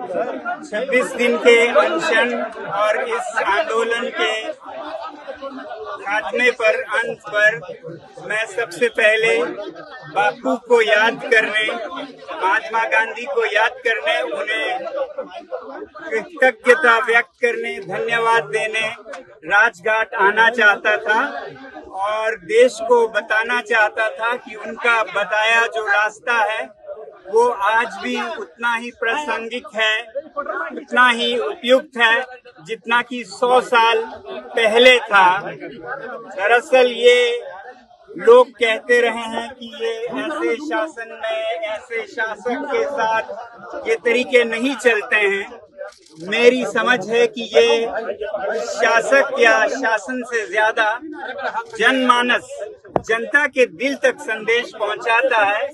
26 दिन के अनशन और इस आंदोलन के खात्मे पर, अंत पर मैं सबसे पहले बापू को याद करने, महात्मा गांधी को याद करने, उन्हें कृतज्ञता व्यक्त करने, धन्यवाद देने राजघाट आना चाहता था और देश को बताना चाहता था कि उनका बताया जो रास्ता है वो आज भी उतना ही प्रासंगिक है, उतना ही उपयुक्त है जितना कि 100 साल पहले था। दरअसल ये लोग कहते रहे हैं कि ये ऐसे शासन में, ऐसे शासक के साथ ये तरीके नहीं चलते हैं। मेरी समझ है कि ये शासक या शासन से ज्यादा जनमानस, जनता के दिल तक संदेश पहुंचाता है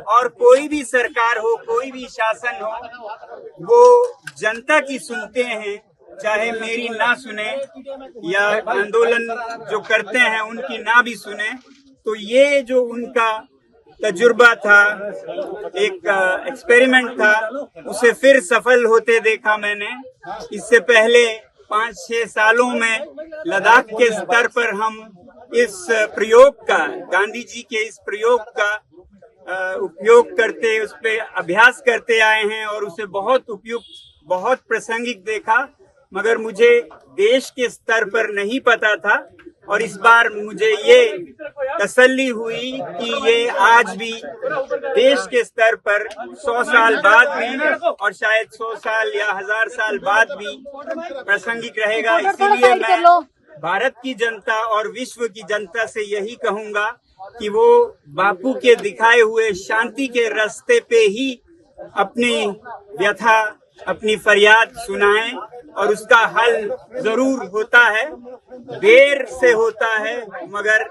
और कोई भी सरकार हो, कोई भी शासन हो, वो जनता की सुनते हैं, चाहे मेरी ना सुने या आंदोलन जो करते हैं उनकी ना भी सुने। तो ये जो उनका तजुर्बा था, एक एक्सपेरिमेंट था, उसे फिर सफल होते देखा मैंने। इससे पहले 5-6 सालों में लद्दाख के स्तर पर हम इस प्रयोग का, गांधी जी के इस प्रयोग का उपयोग करते, उस पे अभ्यास करते आए हैं और उसे बहुत उपयुक्त, बहुत प्रासंगिक देखा, मगर मुझे देश के स्तर पर नहीं पता था। और इस बार मुझे ये तसल्ली हुई कि ये आज भी देश के स्तर पर 100 साल बाद भी और शायद 100 साल या 1000 साल बाद भी प्रासंगिक रहेगा। इसीलिए मैं भारत की जनता और विश्व की जनता से यही कहूंगा कि वो बापू के दिखाए हुए शांति के रास्ते पे ही अपनी व्यथा, अपनी फरियाद सुनाएं और उसका हल जरूर होता है। देर से होता है मगर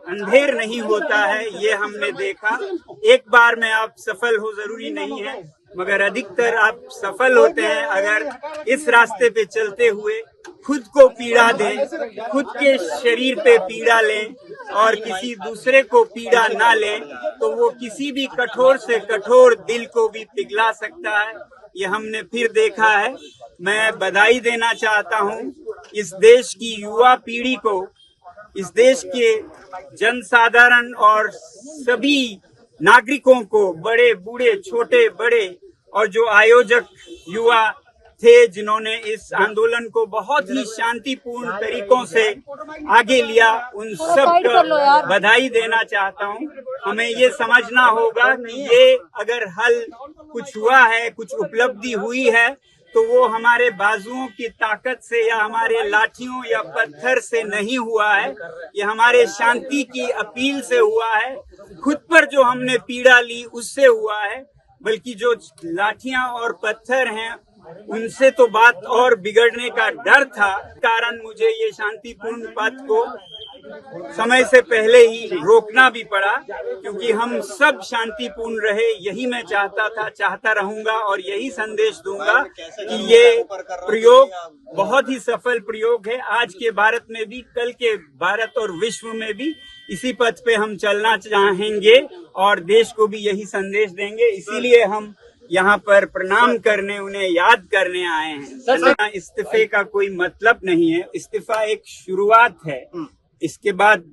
अंधेर नहीं होता है, ये हमने देखा। एक बार में आप सफल हो जरूरी नहीं है, मगर अधिकतर आप सफल होते हैं अगर इस रास्ते पे चलते हुए खुद को पीड़ा दें, खुद के शरीर पे पीड़ा लें और किसी दूसरे को पीड़ा ना लें, तो वो किसी भी कठोर से कठोर दिल को भी पिघला सकता है। ये हमने फिर देखा है। मैं बधाई देना चाहता हूँ इस देश की युवा पीढ़ी को, इस देश के जनसाधारण और सभी नागरिकों को, बड़े बूढ़े, छोटे बड़े, और जो आयोजक युवा थे जिन्होंने इस आंदोलन को बहुत ही शांतिपूर्ण तरीकों से आगे लिया, उन सब का बधाई देना चाहता हूँ। हमें ये समझना होगा कि ये अगर हल कुछ हुआ है, कुछ उपलब्धि हुई है, तो वो हमारे बाजुओं की ताकत से या हमारे लाठियों या पत्थर से नहीं हुआ है, ये हमारे शांति की अपील से हुआ है। खुद पर जो हमने पीड़ा ली उससे हुआ है, बल्कि जो लाठियां और पत्थर हैं उनसे तो बात और बिगड़ने का डर था। कारण मुझे ये शांतिपूर्ण पथ को समय से पहले ही रोकना भी पड़ा, क्योंकि हम सब शांतिपूर्ण रहे, यही मैं चाहता था, चाहता रहूंगा और यही संदेश दूंगा कि ये प्रयोग बहुत ही सफल प्रयोग है। आज के भारत में भी, कल के भारत और विश्व में भी इसी पथ पे हम चलना चाहेंगे और देश को भी यही संदेश देंगे। इसीलिए हम यहाँ पर प्रणाम करने, उन्हें याद करने आए हैं। इस्तीफे का कोई मतलब नहीं है, इस्तीफा एक शुरुआत है। इसके बाद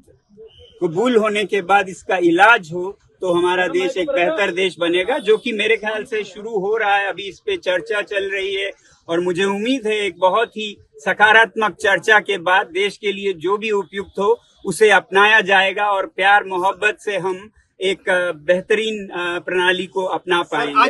कबूल होने के बाद इसका इलाज हो तो हमारा देश एक बेहतर देश बनेगा, जो कि मेरे ख्याल से शुरू हो रहा है। अभी इस पे चर्चा चल रही है और मुझे उम्मीद है एक बहुत ही सकारात्मक चर्चा के बाद देश के लिए जो भी उपयुक्त हो उसे अपनाया जाएगा और प्यार मोहब्बत से हम एक बेहतरीन प्रणाली को अपना पाएंगे।